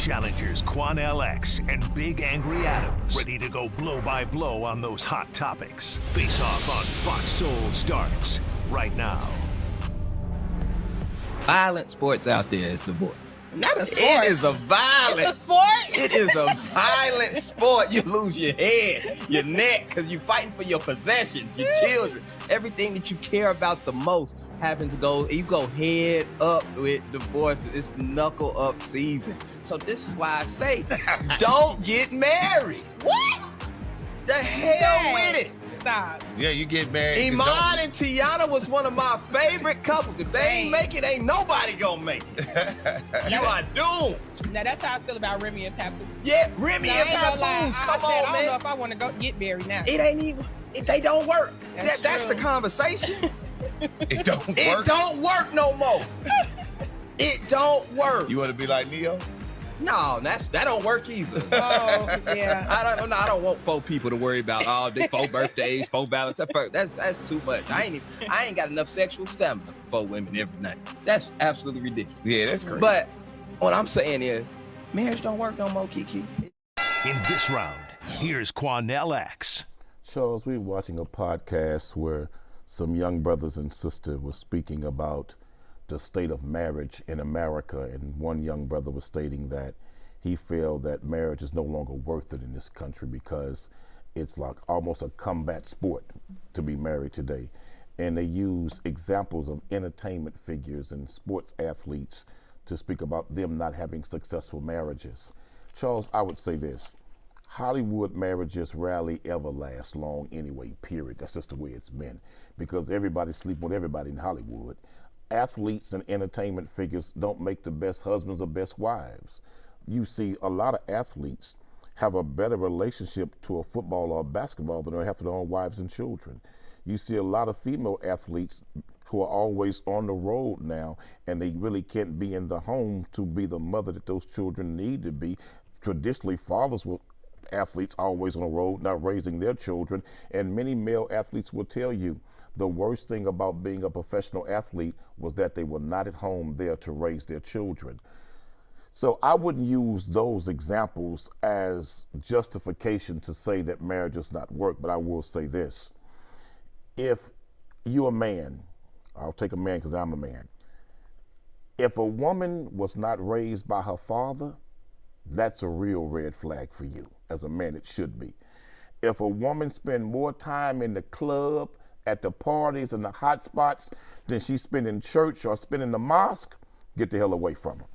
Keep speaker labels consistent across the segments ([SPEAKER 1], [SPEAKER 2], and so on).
[SPEAKER 1] Challengers Quan LX and Big Angry Adams, ready to go blow by blow on those hot topics. Face Off on Fox Soul starts right now.
[SPEAKER 2] Violent sports out there is the voice.
[SPEAKER 3] Not a sport.
[SPEAKER 2] It is a violent.
[SPEAKER 3] It's a sport.
[SPEAKER 2] It is a violent sport. You lose your head, your neck, because you're fighting for your possessions, your children, everything that you care about the most happens to go. You go head up with divorce. It's knuckle up season. So this is why I say, don't get married.
[SPEAKER 3] What?
[SPEAKER 2] The hell with it.
[SPEAKER 3] Stop.
[SPEAKER 4] Yeah, you get married.
[SPEAKER 2] Iman and Tiana was one of my favorite couples. If they ain't make it, ain't nobody gonna make it. You are doomed.
[SPEAKER 3] Now that's how I feel about Remy and Papoose.
[SPEAKER 2] Yeah, Remy and Papoose. Come on,
[SPEAKER 3] I don't
[SPEAKER 2] man.
[SPEAKER 3] know if I want to go get married now.
[SPEAKER 2] It ain't even. They don't work. That's the
[SPEAKER 3] true.
[SPEAKER 2] conversation.
[SPEAKER 4] It don't work.
[SPEAKER 2] It don't work no more. It don't work.
[SPEAKER 4] You want to be like Neo?
[SPEAKER 2] No, that don't work either.
[SPEAKER 3] Oh, yeah.
[SPEAKER 2] I don't want 4 people to worry about all day 4 birthdays, 4 Valentine's. That's too much. I ain't got enough sexual stamina for 4 women every night. That's absolutely ridiculous.
[SPEAKER 4] Yeah, that's crazy.
[SPEAKER 2] But what I'm saying is, marriage don't work no more, Kiki.
[SPEAKER 1] In this round, here's Quan LX.
[SPEAKER 5] Charles, we were watching a podcast where some young brothers and sisters were speaking about the state of marriage in America, and one young brother was stating that he felt that marriage is no longer worth it in this country because it's like almost a combat sport to be married today. And they use examples of entertainment figures and sports athletes to speak about them not having successful marriages. Charles, I would say this. Hollywood marriages rarely ever last long anyway, period. That's just the way it's been, because everybody sleeps with everybody in Hollywood. Athletes and entertainment figures don't make the best husbands or best wives. You see a lot of athletes have a better relationship to a football or a basketball than they have to their own wives and children. You see a lot of female athletes who are always on the road now, and they really can't be in the home to be the mother that those children need to be. Traditionally, fathers were athletes always on the road, not raising their children, and many male athletes will tell you the worst thing about being a professional athlete was that they were not at home there to raise their children. So I wouldn't use those examples as justification to say that marriage does not work, but I will say this. If you're a man, I'll take a man because I'm a man. If a woman was not raised by her father, that's a real red flag for you. As a man, it should be. If a woman spend more time in the club, at the parties and the hot spots than she spend in church or spend in the mosque, get the hell away from her.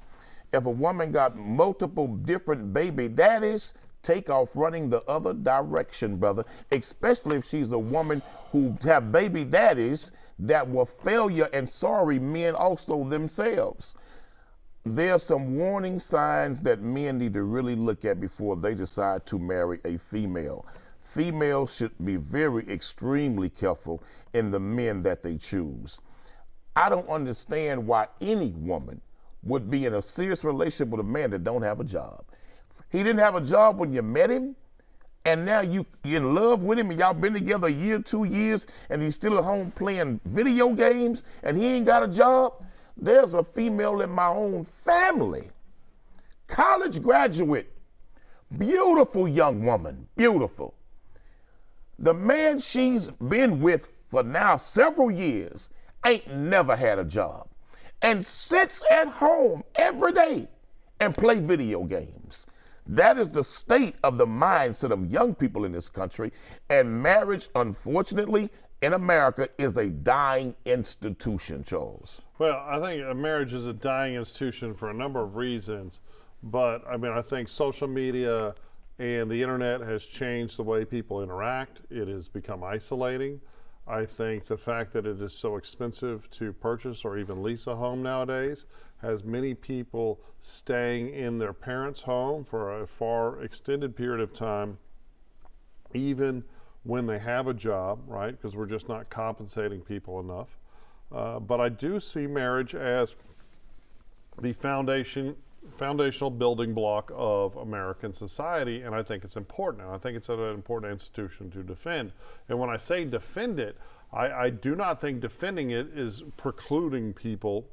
[SPEAKER 5] If a woman got multiple different baby daddies, take off running the other direction, brother, especially if she's a woman who have baby daddies that were failure and sorry men also themselves. There are some warning signs that men need to really look at before they decide to marry a female. Females should be very extremely careful in the men that they choose. I don't understand why any woman would be in a serious relationship with a man that don't have a job. He didn't have a job when you met him, and now you're in love with him, and y'all been together a year, 2 years, and he's still at home playing video games, and he ain't got a job. There's a female in my own family, college graduate, beautiful young woman, beautiful. The man she's been with for now several years ain't never had a job and sits at home every day and play video games. That is the state of the mindset of young people in this country, and marriage, unfortunately, in America is a dying institution, Charles.
[SPEAKER 6] Well, I think a marriage is a dying institution for a number of reasons, but I mean, I think social media and the internet has changed the way people interact. It has become isolating. I think the fact that it is so expensive to purchase or even lease a home nowadays has many people staying in their parents' home for a far extended period of time, even when they have a job, right? Because we're just not compensating people enough. But I do see marriage as the foundational building block of American society, and I think it's important, and I think it's an important institution to defend. And when I say defend it, I do not think defending it is precluding people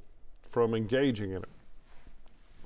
[SPEAKER 6] from engaging in it.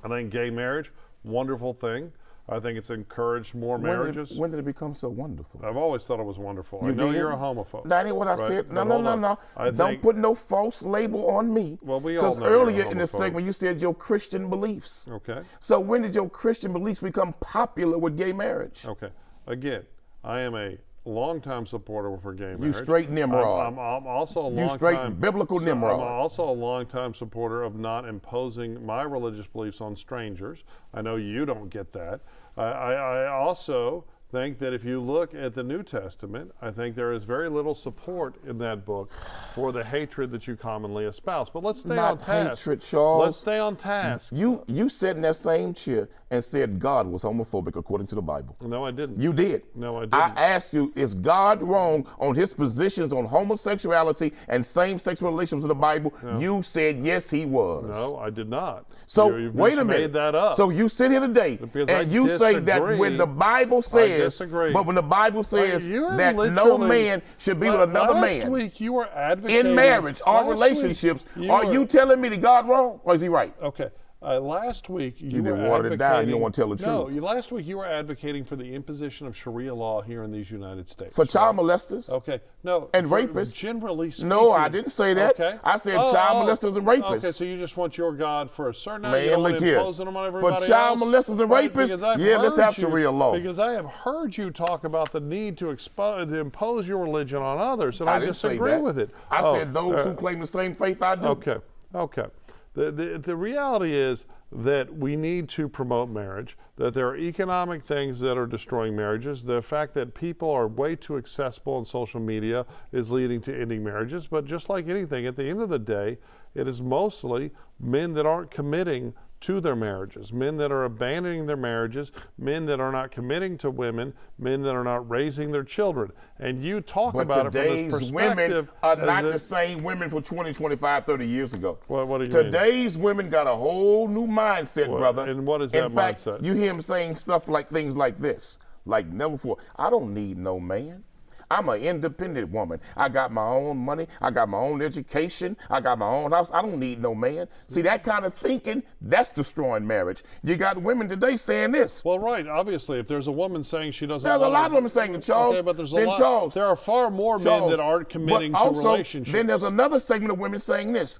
[SPEAKER 6] I think gay marriage wonderful thing. I think it's encouraged more marriages.
[SPEAKER 5] When did it become so wonderful?
[SPEAKER 6] I've always thought it was wonderful. I
[SPEAKER 5] You
[SPEAKER 6] know
[SPEAKER 5] did?
[SPEAKER 6] you're a homophobe.
[SPEAKER 5] That ain't what I
[SPEAKER 6] right?
[SPEAKER 5] said. No,
[SPEAKER 6] But
[SPEAKER 5] no,
[SPEAKER 6] hold
[SPEAKER 5] no,
[SPEAKER 6] on.
[SPEAKER 5] no.
[SPEAKER 6] I
[SPEAKER 5] Don't
[SPEAKER 6] think-
[SPEAKER 5] put no false label on me.
[SPEAKER 6] Well, we all
[SPEAKER 5] Because
[SPEAKER 6] know you're a
[SPEAKER 5] earlier in the
[SPEAKER 6] homophobe.
[SPEAKER 5] segment you said your Christian beliefs.
[SPEAKER 6] Okay.
[SPEAKER 5] So when did your Christian beliefs become popular with gay marriage?
[SPEAKER 6] Okay. Again, I am a longtime supporter for gay marriage.
[SPEAKER 5] You straight Nimrod.
[SPEAKER 6] I'm also a
[SPEAKER 5] You straight
[SPEAKER 6] longtime
[SPEAKER 5] biblical Nimrod.
[SPEAKER 6] I'm also a longtime supporter of not imposing my religious beliefs on strangers. I know you don't get that. I also think that if you look at the New Testament, I think there is very little support in that book for the hatred that you commonly espouse. But let's stay
[SPEAKER 5] Not
[SPEAKER 6] on task.
[SPEAKER 5] hatred, Charles.
[SPEAKER 6] Let's stay on task.
[SPEAKER 5] You sat in that same chair and said God was homophobic according to the Bible.
[SPEAKER 6] No, I didn't.
[SPEAKER 5] You did.
[SPEAKER 6] No, I didn't.
[SPEAKER 5] I asked you, is God wrong on his positions on homosexuality and same-sex relations in the Bible?
[SPEAKER 6] No.
[SPEAKER 5] You said yes, he was.
[SPEAKER 6] No, I did not.
[SPEAKER 5] So
[SPEAKER 6] You've
[SPEAKER 5] wait
[SPEAKER 6] just
[SPEAKER 5] a minute.
[SPEAKER 6] made that up.
[SPEAKER 5] So you sit here today
[SPEAKER 6] Because I
[SPEAKER 5] and you say that
[SPEAKER 6] disagree.
[SPEAKER 5] when the Bible says,
[SPEAKER 6] disagree.
[SPEAKER 5] but when the Bible says
[SPEAKER 6] You
[SPEAKER 5] that no
[SPEAKER 6] literally-
[SPEAKER 5] man should be with another
[SPEAKER 6] Last
[SPEAKER 5] man
[SPEAKER 6] week you were advocating
[SPEAKER 5] in marriage or
[SPEAKER 6] last
[SPEAKER 5] relationships,
[SPEAKER 6] week
[SPEAKER 5] are
[SPEAKER 6] were-
[SPEAKER 5] you telling me that God wrong or is he right?
[SPEAKER 6] Okay. Last week you were
[SPEAKER 5] done watered it down. You don't
[SPEAKER 6] advocating-
[SPEAKER 5] want to tell the
[SPEAKER 6] No,
[SPEAKER 5] truth.
[SPEAKER 6] last week you were advocating for the imposition of Sharia law here in these United States.
[SPEAKER 5] For child
[SPEAKER 6] right?
[SPEAKER 5] molesters.
[SPEAKER 6] Okay. No.
[SPEAKER 5] And
[SPEAKER 6] for-
[SPEAKER 5] rapists.
[SPEAKER 6] Generally speaking.
[SPEAKER 5] No, I didn't say that.
[SPEAKER 6] Okay.
[SPEAKER 5] I said child molesters and rapists.
[SPEAKER 6] Okay, so you just want your God for a certain
[SPEAKER 5] Man,
[SPEAKER 6] you don't want
[SPEAKER 5] look
[SPEAKER 6] to
[SPEAKER 5] here.
[SPEAKER 6] impose it on
[SPEAKER 5] For
[SPEAKER 6] everybody
[SPEAKER 5] child
[SPEAKER 6] else?
[SPEAKER 5] molesters and
[SPEAKER 6] Right,
[SPEAKER 5] rapists,
[SPEAKER 6] because I've
[SPEAKER 5] yeah, let's
[SPEAKER 6] heard
[SPEAKER 5] have Sharia law.
[SPEAKER 6] Because I have heard you talk about the need to impose your religion on others, and I
[SPEAKER 5] didn't say
[SPEAKER 6] disagree
[SPEAKER 5] that.
[SPEAKER 6] with it.
[SPEAKER 5] I
[SPEAKER 6] Oh,
[SPEAKER 5] said those who claim the same faith I do.
[SPEAKER 6] Okay, okay. The reality is that we need to promote marriage, that there are economic things that are destroying marriages. The fact that people are way too accessible on social media is leading to ending marriages. But just like anything, at the end of the day, it is mostly men that aren't committing to their marriages, men that are abandoning their marriages, men that are not committing to women, men that are not raising their children. And you talk
[SPEAKER 5] But
[SPEAKER 6] about it from this
[SPEAKER 5] today's women
[SPEAKER 6] perspective.
[SPEAKER 5] are not the same women for 20, 25, 30 years ago.
[SPEAKER 6] What do you mean?
[SPEAKER 5] Today's women got a whole new mindset,
[SPEAKER 6] What-
[SPEAKER 5] brother.
[SPEAKER 6] and what is
[SPEAKER 5] In
[SPEAKER 6] that
[SPEAKER 5] fact,
[SPEAKER 6] mindset?
[SPEAKER 5] You hear him saying stuff like things like this, like never before. I don't need no man. I'm an independent woman. I got my own money. I got my own education. I got my own house. I don't need no man. See, that kind of thinking, that's destroying marriage. You got women today saying this.
[SPEAKER 6] Well, right. Obviously, if there's a woman saying she doesn't,
[SPEAKER 5] There's a
[SPEAKER 6] want
[SPEAKER 5] lot of women saying it, Charles.
[SPEAKER 6] Okay, but there's a
[SPEAKER 5] Then
[SPEAKER 6] lot.
[SPEAKER 5] Charles,
[SPEAKER 6] there are far more men
[SPEAKER 5] Charles,
[SPEAKER 6] that aren't committing
[SPEAKER 5] but
[SPEAKER 6] to
[SPEAKER 5] also,
[SPEAKER 6] relationships.
[SPEAKER 5] Then there's another segment of women saying this.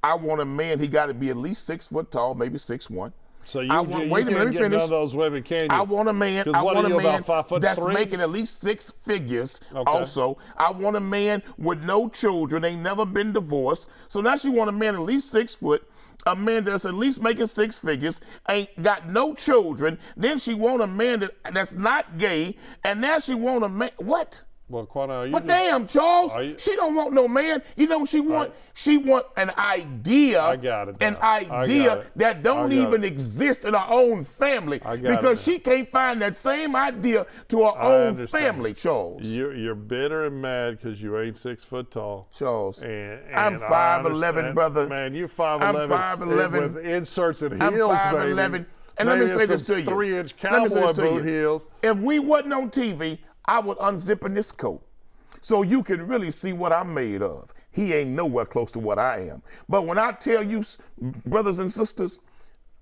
[SPEAKER 5] I want a man, he got to be at least 6 foot tall, maybe 6'1".
[SPEAKER 6] so you,
[SPEAKER 5] I want,
[SPEAKER 6] you
[SPEAKER 5] wait a minute,
[SPEAKER 6] can't
[SPEAKER 5] let me
[SPEAKER 6] get
[SPEAKER 5] finish.
[SPEAKER 6] none of those women, can you?
[SPEAKER 5] I want a man.
[SPEAKER 6] 'Cause
[SPEAKER 5] I
[SPEAKER 6] what
[SPEAKER 5] want
[SPEAKER 6] are
[SPEAKER 5] a
[SPEAKER 6] you,
[SPEAKER 5] man
[SPEAKER 6] about 5'3"?
[SPEAKER 5] that's making at least 6 figures.
[SPEAKER 6] Okay.
[SPEAKER 5] Also, I want a man with no children, ain't never been divorced. So now she want a man at least 6 foot, a man that's at least making 6 figures, ain't got no children. Then she want a man that's not gay, and now she want a man. What?
[SPEAKER 6] Well, Quana, are you
[SPEAKER 5] But
[SPEAKER 6] just-
[SPEAKER 5] damn, Charles,
[SPEAKER 6] are you-
[SPEAKER 5] she don't want no man. You know what she want? She want an idea.
[SPEAKER 6] I got it
[SPEAKER 5] An
[SPEAKER 6] now. I got
[SPEAKER 5] idea
[SPEAKER 6] it.
[SPEAKER 5] that don't
[SPEAKER 6] I got
[SPEAKER 5] even
[SPEAKER 6] it.
[SPEAKER 5] exist in her own family
[SPEAKER 6] I got it
[SPEAKER 5] because
[SPEAKER 6] now.
[SPEAKER 5] she can't find that same idea to her
[SPEAKER 6] I
[SPEAKER 5] own
[SPEAKER 6] understand.
[SPEAKER 5] family, Charles.
[SPEAKER 6] You're bitter and mad because you ain't 6 foot tall.
[SPEAKER 5] Charles,
[SPEAKER 6] And
[SPEAKER 5] I'm
[SPEAKER 6] I
[SPEAKER 5] 5'11",
[SPEAKER 6] understand.
[SPEAKER 5] brother.
[SPEAKER 6] Man, you 5'11".
[SPEAKER 5] I'm 5'11".
[SPEAKER 6] with inserts and
[SPEAKER 5] I'm
[SPEAKER 6] heels,
[SPEAKER 5] 5'11".
[SPEAKER 6] baby.
[SPEAKER 5] And let me
[SPEAKER 6] Maybe
[SPEAKER 5] say this
[SPEAKER 6] some
[SPEAKER 5] to you.
[SPEAKER 6] 3-inch
[SPEAKER 5] Let me say
[SPEAKER 6] cowboy
[SPEAKER 5] this to
[SPEAKER 6] boot
[SPEAKER 5] you.
[SPEAKER 6] heels.
[SPEAKER 5] If we wasn't on TV, I would unzip this coat so you can really see what I'm made of. He ain't nowhere close to what I am. But when I tell you, brothers and sisters,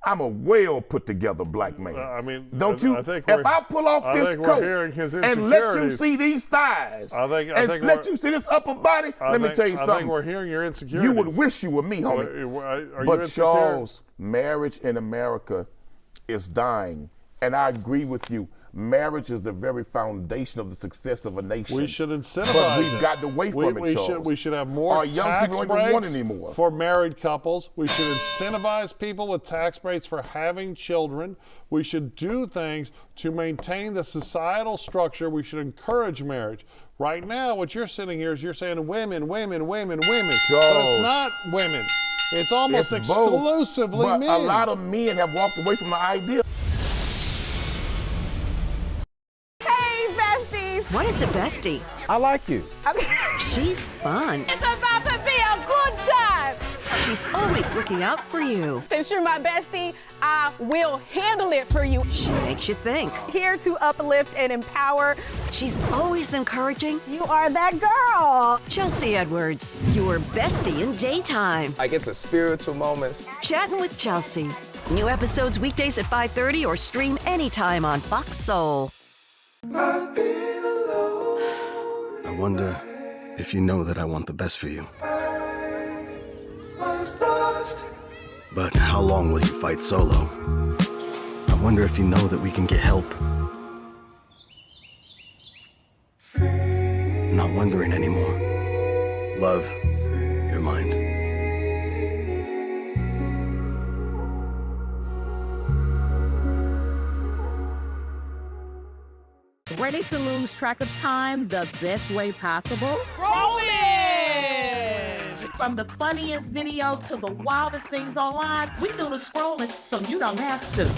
[SPEAKER 5] I'm a well put together black man.
[SPEAKER 6] I mean,
[SPEAKER 5] don't
[SPEAKER 6] I
[SPEAKER 5] you?
[SPEAKER 6] think
[SPEAKER 5] If
[SPEAKER 6] we're-
[SPEAKER 5] I pull off
[SPEAKER 6] I
[SPEAKER 5] this
[SPEAKER 6] think we're
[SPEAKER 5] coat
[SPEAKER 6] hearing his
[SPEAKER 5] and let you
[SPEAKER 6] insecurities.
[SPEAKER 5] see these thighs,
[SPEAKER 6] I think
[SPEAKER 5] and let
[SPEAKER 6] we're-
[SPEAKER 5] you see this upper body, let me tell you
[SPEAKER 6] I think
[SPEAKER 5] something.
[SPEAKER 6] we're hearing your insecurities.
[SPEAKER 5] You would wish you were me, homie.
[SPEAKER 6] Are you
[SPEAKER 5] But
[SPEAKER 6] insecure?
[SPEAKER 5] Charles, marriage in America is dying. And I agree with you. Marriage is the very foundation of the success of a nation.
[SPEAKER 6] We should incentivize
[SPEAKER 5] But we've
[SPEAKER 6] it.
[SPEAKER 5] gotten away from it, Charles.
[SPEAKER 6] We should have more
[SPEAKER 5] Our young
[SPEAKER 6] tax
[SPEAKER 5] people don't even want
[SPEAKER 6] breaks
[SPEAKER 5] anymore.
[SPEAKER 6] for married couples. We should incentivize people with tax breaks for having children. We should do things to maintain the societal structure. We should encourage marriage. Right now, what you're sitting here is you're saying women, women, women, women. But
[SPEAKER 5] Charles.
[SPEAKER 6] it's not women. It's almost
[SPEAKER 5] It's both,
[SPEAKER 6] exclusively
[SPEAKER 5] but
[SPEAKER 6] men.
[SPEAKER 5] a lot of men have walked away from the idea.
[SPEAKER 7] Hey, besties!
[SPEAKER 8] What is a bestie?
[SPEAKER 9] I like you.
[SPEAKER 8] She's fun.
[SPEAKER 7] It's about to be a good time!
[SPEAKER 8] She's always looking out for you.
[SPEAKER 7] Since you're my bestie, I will handle it for you.
[SPEAKER 8] She makes you think.
[SPEAKER 7] Here to uplift and empower.
[SPEAKER 8] She's always encouraging.
[SPEAKER 7] You are that girl.
[SPEAKER 8] Chelsea Edwards, your bestie in daytime.
[SPEAKER 9] Like it's a spiritual moment.
[SPEAKER 8] Chatting with Chelsea New episodes weekdays at 5:30 or stream anytime on Fox Soul.
[SPEAKER 9] I wonder if you know that I want the best for you. But how long will you fight solo? I wonder if you know that we can get help. Not wondering anymore. Love, your mind.
[SPEAKER 10] Ready to lose track of time the best way possible?
[SPEAKER 3] Rolling!
[SPEAKER 10] From the funniest videos to the wildest things online, we do the scrolling so you don't have to.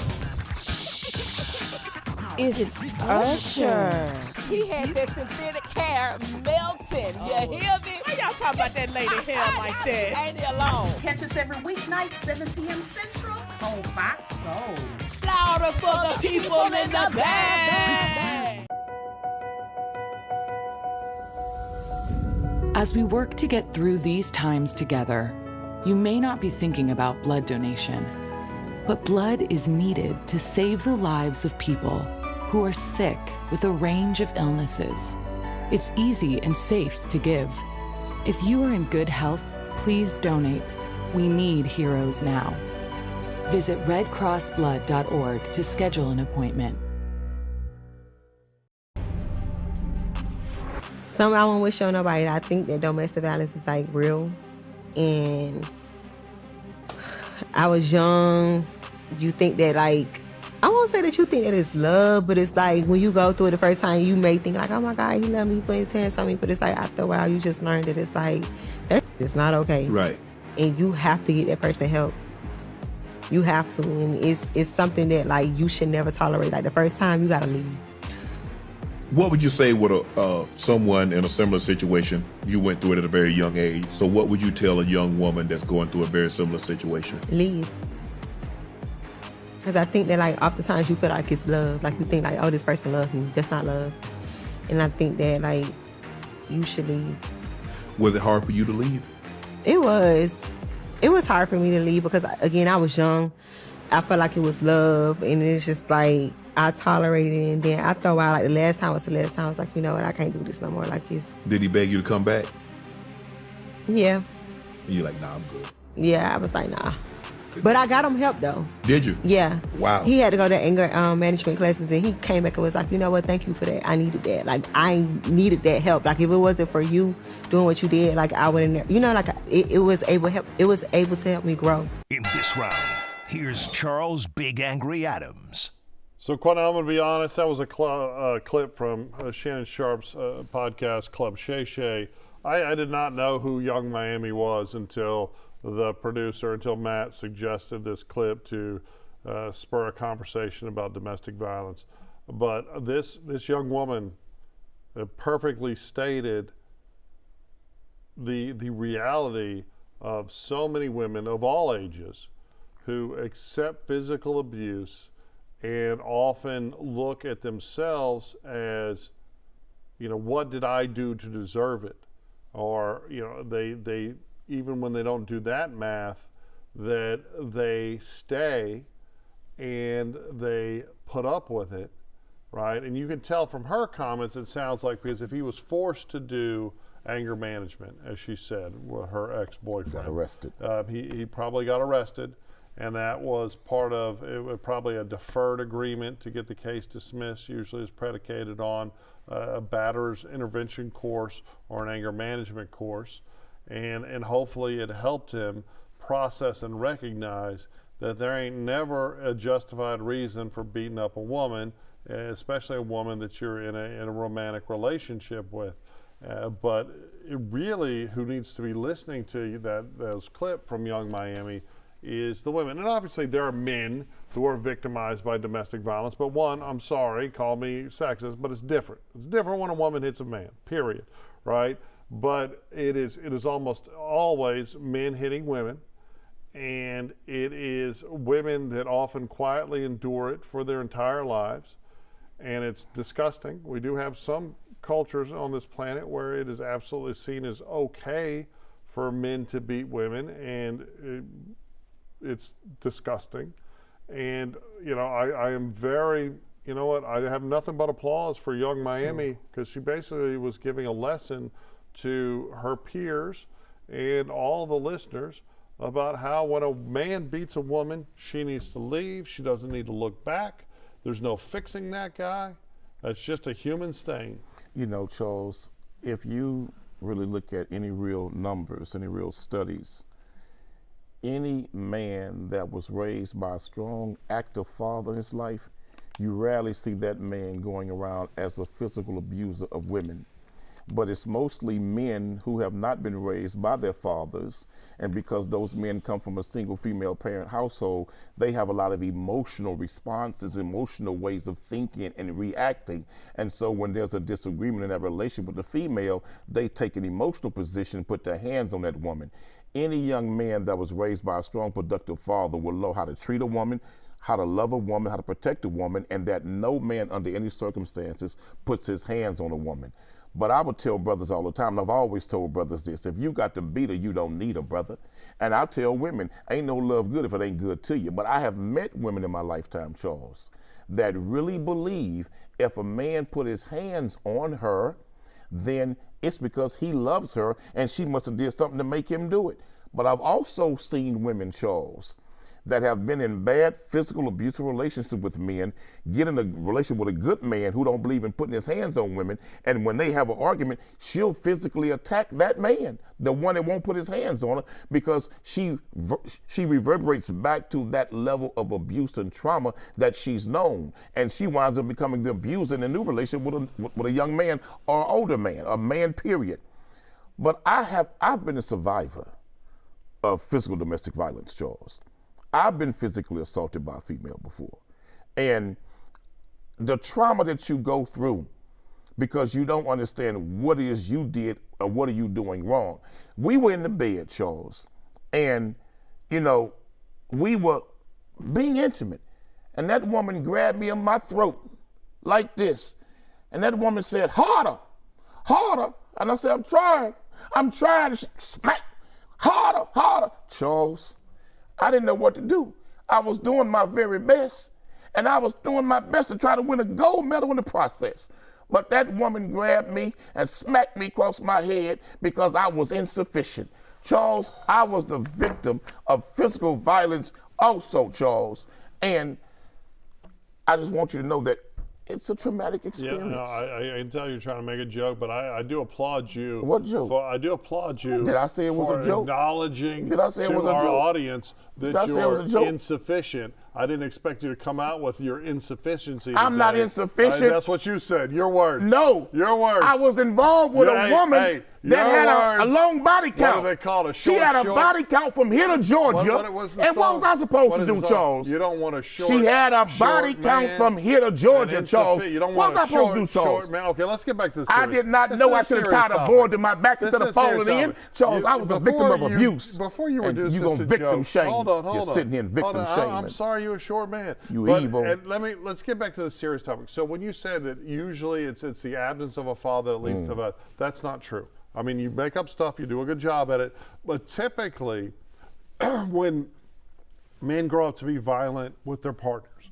[SPEAKER 3] It's Usher.
[SPEAKER 7] He had that synthetic hair melting. You hear me?
[SPEAKER 3] Why y'all talking about that lady hair like that?
[SPEAKER 7] Ain't he alone?
[SPEAKER 10] Catch us every weeknight, 7 p.m. Central on Fox Soul.
[SPEAKER 7] Louder for the people in the back.
[SPEAKER 11] As we work to get through these times together, you may not be thinking about blood donation, but blood is needed to save the lives of people who are sick with a range of illnesses. It's easy and safe to give. If you are in good health, please donate. We need heroes now. Visit redcrossblood.org to schedule an appointment.
[SPEAKER 12] Something I won't wish on nobody. I think that domestic violence is like real. And I was young. You think that like, I won't say that you think that it's love, but it's like when you go through it the first time, you may think like, oh my God, he loved me, he put his hands on me. But it's like after a while, you just learn that it's like, that is not okay.
[SPEAKER 4] Right.
[SPEAKER 12] And you have to get that person help. You have to. And it's something that like you should never tolerate. Like the first time, you gotta leave.
[SPEAKER 4] What would you say with someone in a similar situation? You went through it at a very young age. So what would you tell a young woman that's going through a very similar situation?
[SPEAKER 12] Leave. Because I think that like oftentimes you feel like it's love. Like you think like, oh, this person loves me. That's not love. And I think that like you should leave.
[SPEAKER 4] Was it hard for you to leave?
[SPEAKER 12] It was. It was hard for me to leave because again, I was young. I felt like it was love, and it's just like I tolerated it. And then after a while, like the last time was the last time, I was like, you know what, I can't do this no more. Like it's.
[SPEAKER 4] Did he beg you to come back?
[SPEAKER 12] Yeah.
[SPEAKER 4] And you're like, nah, I'm good.
[SPEAKER 12] Yeah, I was like, nah. But I got him help though.
[SPEAKER 4] Did you?
[SPEAKER 12] Yeah.
[SPEAKER 4] Wow.
[SPEAKER 12] He had to go to anger management classes, and he came back and was like, you know what, thank you for that. I needed that. Like I needed that help. Like if it wasn't for you doing what you did, like I wouldn't. You know, like it was able to help. It was able to help me grow.
[SPEAKER 1] In this round, here's Charles Big Angry Adams.
[SPEAKER 6] So, Quinn, I'm going to be honest. That was a clip from Shannon Sharp's podcast, Club Shay Shay. I did not know who Young Miami was until the producer, until Matt suggested this clip to spur a conversation about domestic violence. But this young woman perfectly stated the reality of so many women of all ages who accept physical abuse and often look at themselves as, you know, what did I do to deserve it? Or, you know, they even when they don't do that math, that they stay and they put up with it, right? And you can tell from her comments, it sounds like, because if he was forced to do anger management, as she said, her ex-boyfriend
[SPEAKER 5] got arrested.
[SPEAKER 6] He probably got arrested, and that was part of it. Was probably a deferred agreement to get the case dismissed. Usually is predicated on a batterer's intervention course or an anger management course, and hopefully it helped him process and recognize that there ain't never a justified reason for beating up a woman, especially a woman that you're in a romantic relationship with. But it really, who needs to be listening to those clip from Young Miami is the women. And obviously there are men who are victimized by domestic violence, but one, I'm sorry, call me sexist, but it's different. It's different when a woman hits a man, period, right? But it is almost always men hitting women, and it is women that often quietly endure it for their entire lives, and it's disgusting. We do have some cultures on this planet where it is absolutely seen as okay for men to beat women, and it's disgusting. And, you know, I am very, you know what, I have nothing but applause for young Miami, because she basically was giving a lesson to her peers and all the listeners about how when a man beats a woman, she needs to leave. She doesn't need to look back. There's no fixing that guy. That's just a human stain.
[SPEAKER 5] You know, Charles, if you really look at any real numbers, any real studies, any man that was raised by a strong, active father in his life, you rarely see that man going around as a physical abuser of women. But it's mostly men who have not been raised by their fathers, and because those men come from a single female parent household, they have a lot of emotional responses, emotional ways of thinking and reacting. And so when there's a disagreement in that relationship with the female, they take an emotional position, put their hands on that woman. Any young man that was raised by a strong, productive father will know how to treat a woman, how to love a woman, how to protect a woman, and that no man under any circumstances puts his hands on a woman. But I would tell brothers all the time, and I've always told brothers this: if you got to beat her, you don't need a brother. And I tell women, ain't no love good if it ain't good to you. But I have met women in my lifetime, Charles, that really believe if a man put his hands on her, then it's because he loves her and she must have did something to make him do it. But I've also seen women, Charles, that have been in bad physical abusive relationships with men, get in a relationship with a good man who don't believe in putting his hands on women, and when they have an argument, she'll physically attack that man, the one that won't put his hands on her, because she reverberates back to that level of abuse and trauma that she's known, and she winds up becoming the abuser in a new relationship with a young man or older man, a man, period. But I've been a survivor of physical domestic violence, Charles. I've been physically assaulted by a female before. And the trauma that you go through because you don't understand what it is you did or what are you doing wrong. We were in the bed, Charles, and, you know, we were being intimate. And that woman grabbed me in my throat like this. And that woman said, harder, harder. And I said, I'm trying to smack, harder, harder. Charles, I didn't know what to do. I was doing my very best, and I was doing my best to try to win a gold medal in the process. But that woman grabbed me and smacked me across my head because I was insufficient. Charles, I was the victim of physical violence also, Charles. And I just want you to know that it's a traumatic experience.
[SPEAKER 6] Yeah, no, I can tell you're trying to make a joke, but I do applaud you.
[SPEAKER 5] What joke?
[SPEAKER 6] I do applaud you.
[SPEAKER 5] Did I say it was a joke?
[SPEAKER 6] Acknowledging
[SPEAKER 5] Did I say it was
[SPEAKER 6] to
[SPEAKER 5] a
[SPEAKER 6] our
[SPEAKER 5] joke?
[SPEAKER 6] audience that you're insufficient. I didn't expect you to come out with your insufficiency.
[SPEAKER 5] I'm not insufficient.
[SPEAKER 6] That's what you said. Your words.
[SPEAKER 5] No.
[SPEAKER 6] Your words.
[SPEAKER 5] I was involved with a woman that had a long body count.
[SPEAKER 6] What do they call it? She
[SPEAKER 5] had a body count from here to Georgia.
[SPEAKER 6] And what was
[SPEAKER 5] I supposed to do, Charles?
[SPEAKER 6] You don't want a short.
[SPEAKER 5] She had a body count from here to Georgia, Charles.
[SPEAKER 6] You don't
[SPEAKER 5] what
[SPEAKER 6] want
[SPEAKER 5] was I supposed to do, Charles?
[SPEAKER 6] Man. Okay, let's get back to the
[SPEAKER 5] I did not know I should have tied a board to my back instead of falling in. Charles, I was a victim of abuse.
[SPEAKER 6] Before you reduce
[SPEAKER 5] you
[SPEAKER 6] this to
[SPEAKER 5] victim shame.
[SPEAKER 6] Hold on.
[SPEAKER 5] You're sitting here in victim shame.
[SPEAKER 6] I'm sorry you're a short man.
[SPEAKER 5] You evil.
[SPEAKER 6] And let's get back to the serious topic. So when you said that usually it's the absence of a father that leads to that, that's not true. I mean, you make up stuff, you do a good job at it, but typically when men grow up to be violent with their partners,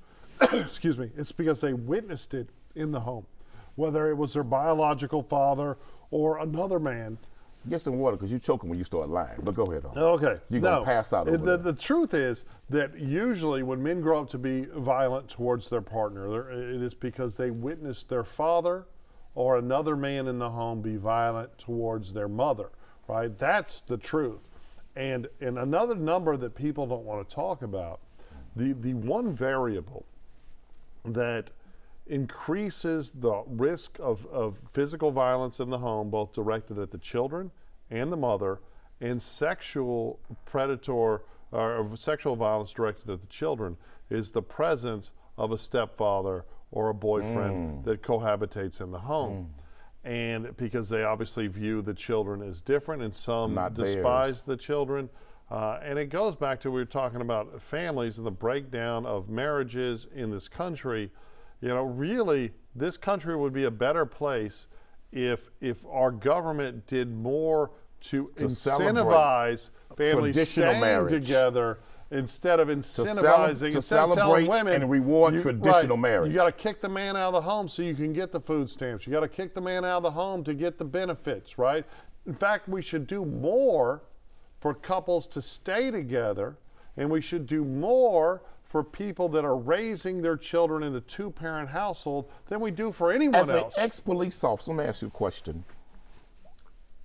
[SPEAKER 6] excuse me, it's because they witnessed it in the home, whether it was their biological father or another man.
[SPEAKER 5] Get some water because you're choking when you start lying. But go ahead.
[SPEAKER 6] Okay.
[SPEAKER 5] You're going to pass out over there.
[SPEAKER 6] The truth is that usually when men grow up to be violent towards their partner, it is because they witnessed their father or another man in the home be violent towards their mother, right? That's the truth. And another number that people don't want to talk about, the one variable that increases the risk of physical violence in the home, both directed at the children and the mother, and sexual predator or sexual violence directed at the children, is the presence of a stepfather or a boyfriend that cohabitates in the home. And because they obviously view the children as different, and some despise the children. And it goes back to, we were talking about families and the breakdown of marriages in this country. You know, really, this country would be a better place if our government did more to incentivize families staying together instead of
[SPEAKER 5] to
[SPEAKER 6] incentivizing, instead of telling
[SPEAKER 5] celebrate
[SPEAKER 6] women
[SPEAKER 5] and reward traditional marriage.
[SPEAKER 6] You got to kick the man out of the home so you can get the food stamps. You got to kick the man out of the home to get the benefits, right? In fact, we should do more for couples to stay together, and we should do more for people that are raising their children in a two-parent household than we do for anyone else.
[SPEAKER 5] As an ex-police officer, let me ask you a question.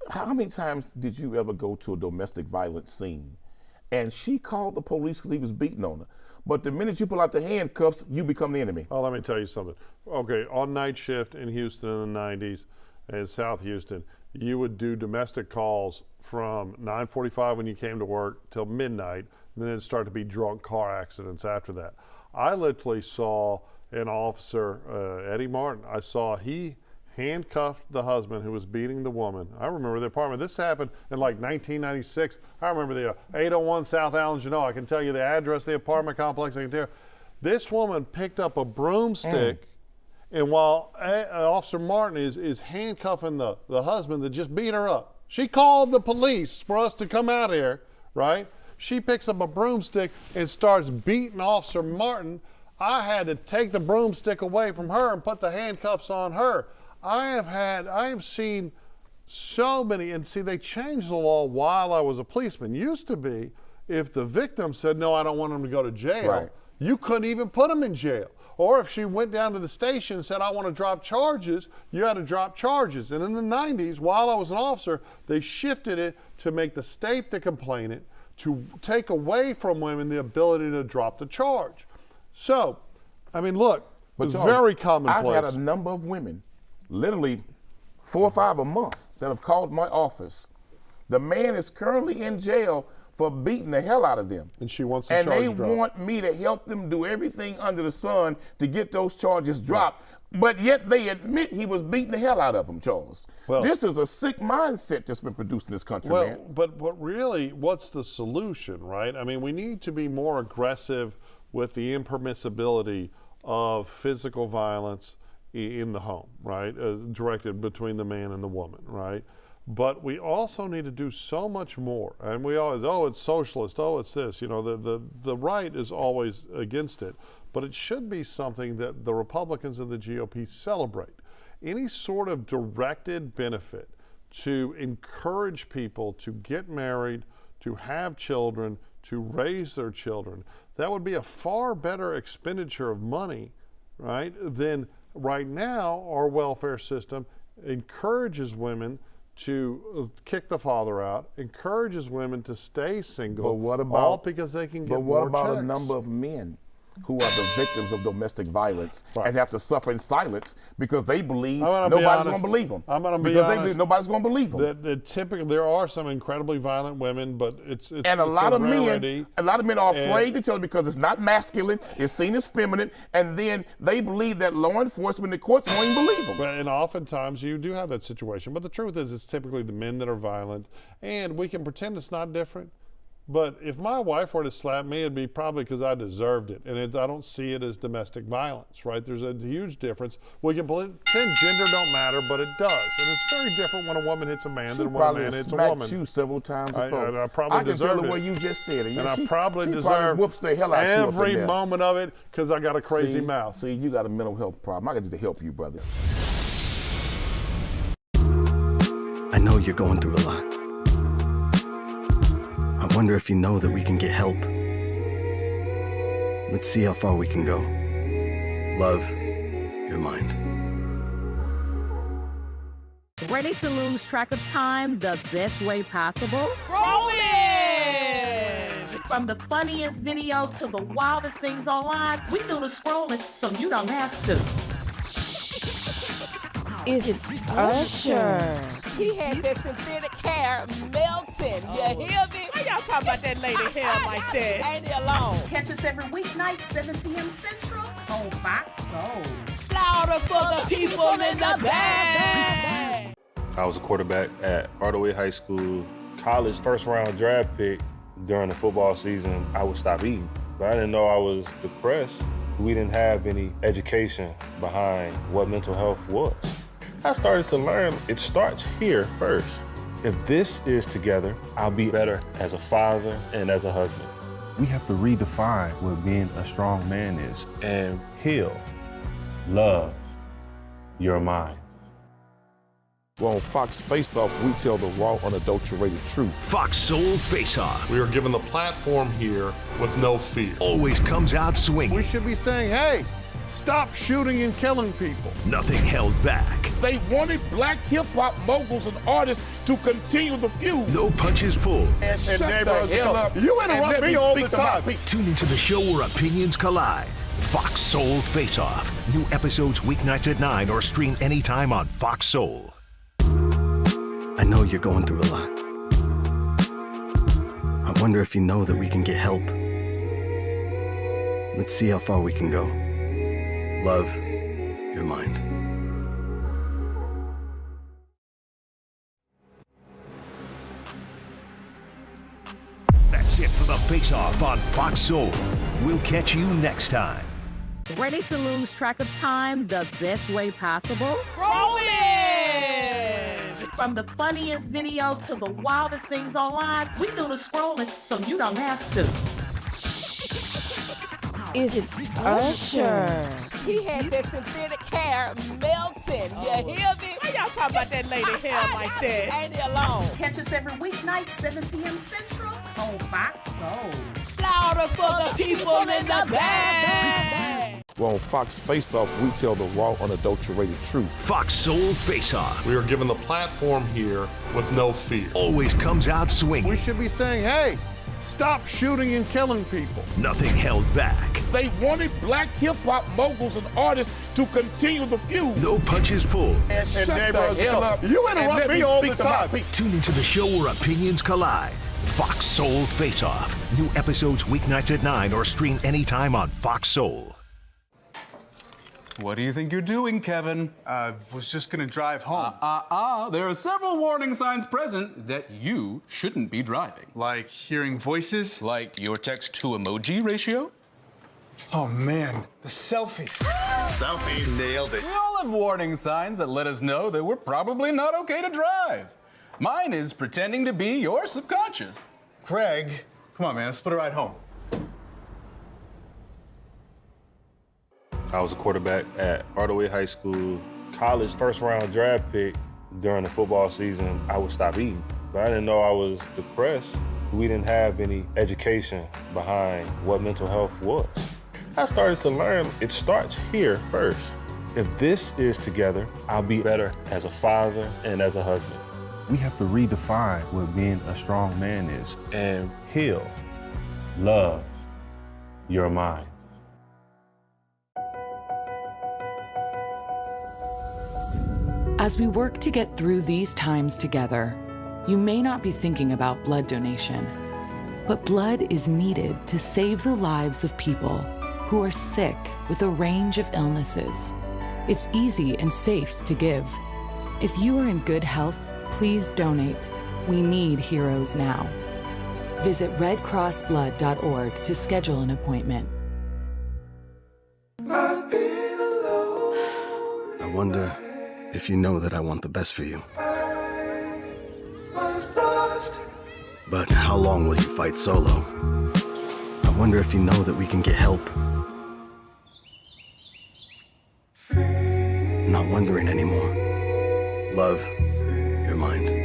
[SPEAKER 5] How many times did you ever go to a domestic violence scene and she called the police because he was beating on her, but the minute you pull out the handcuffs, you become the enemy?
[SPEAKER 6] Oh, let me tell you something. Okay, on night shift in Houston in the 90s, in South Houston, you would do domestic calls from 9:45 when you came to work till midnight, and then it'd start to be drunk car accidents after that. I literally saw an officer, Eddie Martin, I saw he handcuffed the husband who was beating the woman. I remember the apartment. This happened in like 1996. I remember the 801 South Allen Genoa. I can tell you the address of the apartment complex. I can tell you. This woman picked up a broomstick, and while Officer Martin is handcuffing the husband that just beat her up, she called the police for us to come out here, right? She picks up a broomstick and starts beating Officer Martin. I had to take the broomstick away from her and put the handcuffs on her. I have seen so many, and see, they changed the law while I was a policeman. Used to be, if the victim said, no, I don't want him to go to jail,
[SPEAKER 5] Right.
[SPEAKER 6] you couldn't even put him in jail. Or if she went down to the station and said, I want to drop charges, you had to drop charges. And in the 90s, while I was an officer, they shifted it to make the state the complainant, to take away from women the ability to drop the charge. So, I mean, look, it's very commonplace.
[SPEAKER 5] I've had a number of women, literally 4 or 5 a month, that have called my office. The man is currently in jail for beating the hell out of them.
[SPEAKER 6] And she wants the charges dropped.
[SPEAKER 5] And they want me to help them do everything under the sun to get those charges dropped. But yet they admit he was beating the hell out of them, Charles. Well, this is a sick mindset that's been produced in this country, man.
[SPEAKER 6] But really, what's the solution, right? I mean, we need to be more aggressive with the impermissibility of physical violence in the home, right? Directed between the man and the woman, right? But we also need to do so much more. And we always, oh, it's socialist, oh, it's this. You know, the right is always against it. But it should be something that the Republicans and the GOP celebrate. Any sort of directed benefit to encourage people to get married, to have children, to raise their children, that would be a far better expenditure of money, right, than right now our welfare system encourages women to kick the father out, encourages women to stay single,
[SPEAKER 5] but what about,
[SPEAKER 6] all because they can get
[SPEAKER 5] but what
[SPEAKER 6] more
[SPEAKER 5] about
[SPEAKER 6] checks.
[SPEAKER 5] A number of men who are the victims of domestic violence and have to suffer in silence because they believe nobody's going to believe them.
[SPEAKER 6] I'm going to be
[SPEAKER 5] because
[SPEAKER 6] honest,
[SPEAKER 5] they believe nobody's going to believe them.
[SPEAKER 6] That typically there are some incredibly violent women, but it's
[SPEAKER 5] and a lot of men are afraid to tell it because it's not masculine, it's seen as feminine, and then they believe that law enforcement, the courts won't even believe them.
[SPEAKER 6] And oftentimes you do have that situation, but the truth is it's typically the men that are violent, and we can pretend it's not different. But if my wife were to slap me, it'd be probably because I deserved it. And I don't see it as domestic violence, right? There's a huge difference. We can pretend gender don't matter, but it does. And it's very different when a woman hits a man than when a man hits a woman.
[SPEAKER 5] She you several times before.
[SPEAKER 6] I probably deserved it.
[SPEAKER 5] I can tell the way you just said it.
[SPEAKER 6] And I probably deserve
[SPEAKER 5] whoops the hell out
[SPEAKER 6] every moment of it because I got a crazy mouth.
[SPEAKER 5] See, you got a mental health problem. I got to help you, brother.
[SPEAKER 9] I know you're going through a lot. I wonder if you know that we can get help. Let's see how far we can go. Love, your mind.
[SPEAKER 10] Ready to lose track of time the best way possible?
[SPEAKER 7] Rolling!
[SPEAKER 10] From the funniest videos to the wildest things online, we do the scrolling so you don't have to.
[SPEAKER 3] It's Usher.
[SPEAKER 7] He had that synthetic hair melting. You hear me?
[SPEAKER 3] Why y'all talking about that lady hair like that?
[SPEAKER 7] Ain't he alone?
[SPEAKER 10] Catch us every weeknight, 7 p.m. Central on Fox Soul.
[SPEAKER 7] Louder for the people in the back.
[SPEAKER 13] I was a quarterback at Hardaway High School. College first-round draft pick. During the football season, I would stop eating. But I didn't know I was depressed. We didn't have any education behind what mental health was. I started to learn it starts here first. If this is together, I'll be better as a father and as a husband. We have to redefine what being a strong man is and heal, love your mind.
[SPEAKER 5] Well, on Fox Face-Off, we tell the raw, unadulterated truth.
[SPEAKER 1] Fox Soul Face-Off
[SPEAKER 6] We are given the platform here with no fear.
[SPEAKER 1] always comes out swinging.
[SPEAKER 6] We should be saying, hey, stop shooting and killing people.
[SPEAKER 1] Nothing held back.
[SPEAKER 5] They wanted black hip-hop moguls and artists to continue the feud.
[SPEAKER 1] No punches pulled.
[SPEAKER 5] And
[SPEAKER 6] Shut the hell up. You interrupt me all the time.
[SPEAKER 1] Tune into the show where opinions collide. Fox Soul Face-Off. New episodes weeknights at 9 or stream anytime on Fox Soul.
[SPEAKER 9] I know you're going through a lot. I wonder if you know that we can get help. Let's see how far we can go. Love your mind.
[SPEAKER 1] That's it for the Face-Off on Fox Soul. We'll catch you next time.
[SPEAKER 10] Ready to lose track of time the best way possible?
[SPEAKER 3] Rolling!
[SPEAKER 10] From the funniest videos to the wildest things online, we do the scrolling so you don't have to.
[SPEAKER 3] It's Usher.
[SPEAKER 7] He had that synthetic hair melting. You hear me?
[SPEAKER 3] Why y'all talking about that lady hair like that?
[SPEAKER 7] Ain't he alone?
[SPEAKER 10] Catch us every weeknight, 7 p.m. Central on Fox Soul.
[SPEAKER 7] Louder for the people in the back.
[SPEAKER 5] Well, on Fox Face-Off, we tell the raw, unadulterated truth.
[SPEAKER 1] Fox Soul Face-Off
[SPEAKER 6] We are given the platform here with no fear.
[SPEAKER 1] always comes out swinging.
[SPEAKER 6] We should be saying, hey, stop shooting and killing people.
[SPEAKER 1] Nothing held back.
[SPEAKER 5] They wanted black hip-hop moguls and artists to continue the feud.
[SPEAKER 1] No punches pulled.
[SPEAKER 5] And
[SPEAKER 6] Shut the hell up. You interrupt me all the time.
[SPEAKER 1] Tune into the show where opinions collide. Fox Soul Face-Off. New episodes weeknights at 9 or stream anytime on Fox Soul.
[SPEAKER 14] What do you think you're doing, Kevin?
[SPEAKER 15] Was just gonna drive home.
[SPEAKER 14] There are several warning signs present that you shouldn't be driving.
[SPEAKER 15] Like hearing voices?
[SPEAKER 14] Like your text-to-emoji ratio?
[SPEAKER 15] Oh man, the selfies.
[SPEAKER 14] Selfie nailed it. We all have warning signs that let us know that we're probably not okay to drive. Mine is pretending to be your subconscious.
[SPEAKER 15] Craig, come on man, let's put a ride home.
[SPEAKER 13] I was a quarterback at Hardaway High School. College first-round draft pick. During the football season, I would stop eating. But I didn't know I was depressed. We didn't have any education behind what mental health was. I started to learn it starts here first. If this is together, I'll be better as a father and as a husband. We have to redefine what being a strong man is and heal, love your mind.
[SPEAKER 11] As we work to get through these times together, you may not be thinking about blood donation, but blood is needed to save the lives of people who are sick with a range of illnesses. It's easy and safe to give. If you are in good health, please donate. We need heroes now. Visit redcrossblood.org to schedule an appointment.
[SPEAKER 9] I wonder if you know that I want the best for you. But how long will you fight solo? I wonder if you know that we can get help. Not wondering anymore. Love your mind.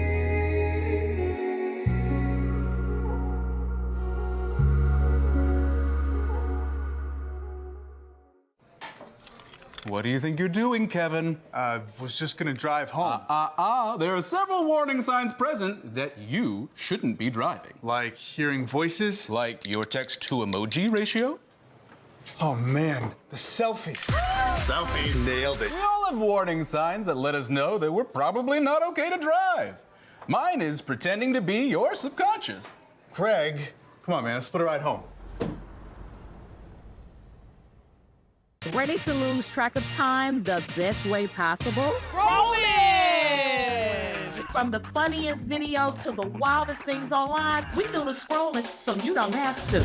[SPEAKER 14] What do you think you're doing, Kevin?
[SPEAKER 15] Was just gonna drive home.
[SPEAKER 14] There are several warning signs present that you shouldn't be driving.
[SPEAKER 15] Like hearing voices?
[SPEAKER 14] Like your text-to-emoji ratio?
[SPEAKER 15] Oh man, the selfies.
[SPEAKER 14] Selfie nailed it. We all have warning signs that let us know that we're probably not okay to drive. Mine is pretending to be your subconscious.
[SPEAKER 15] Craig, come on man, let's put a ride home.
[SPEAKER 10] Ready to lose track of time the best way possible?
[SPEAKER 3] Rolling!
[SPEAKER 10] From the funniest videos to the wildest things online, we do the scrolling so you don't have to.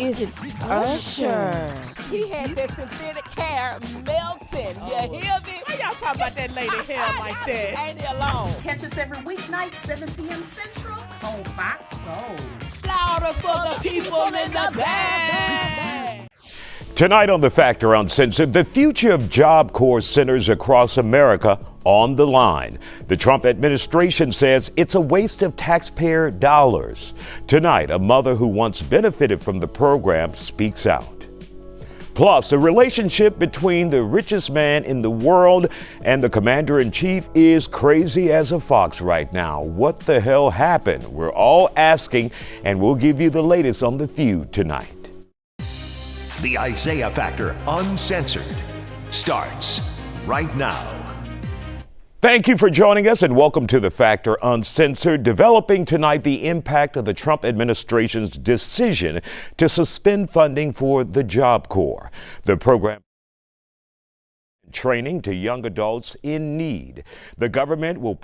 [SPEAKER 3] It's Usher.
[SPEAKER 7] He had that synthetic hair melting. You hear me?
[SPEAKER 3] Why y'all talking about that lady hair like that?
[SPEAKER 7] Ain't he alone?
[SPEAKER 10] Catch us every weeknight, 7 p.m. Central whole Fox Soul.
[SPEAKER 7] Louder for the people in the back.
[SPEAKER 16] Tonight on The Factor Uncensored, the future of Job Corps centers across America on the line. The Trump administration says it's a waste of taxpayer dollars. Tonight, a mother who once benefited from the program speaks out. Plus, the relationship between the richest man in the world and the commander-in-chief is crazy as a fox right now. What the hell happened? We're all asking, and we'll give you the latest on the feud tonight.
[SPEAKER 1] The Isaiah Factor Uncensored starts right now.
[SPEAKER 16] Thank you for joining us and welcome to The Factor Uncensored. Developing tonight the impact of the Trump administration's decision to suspend funding for the Job Corps. The program training to young adults in need. The government will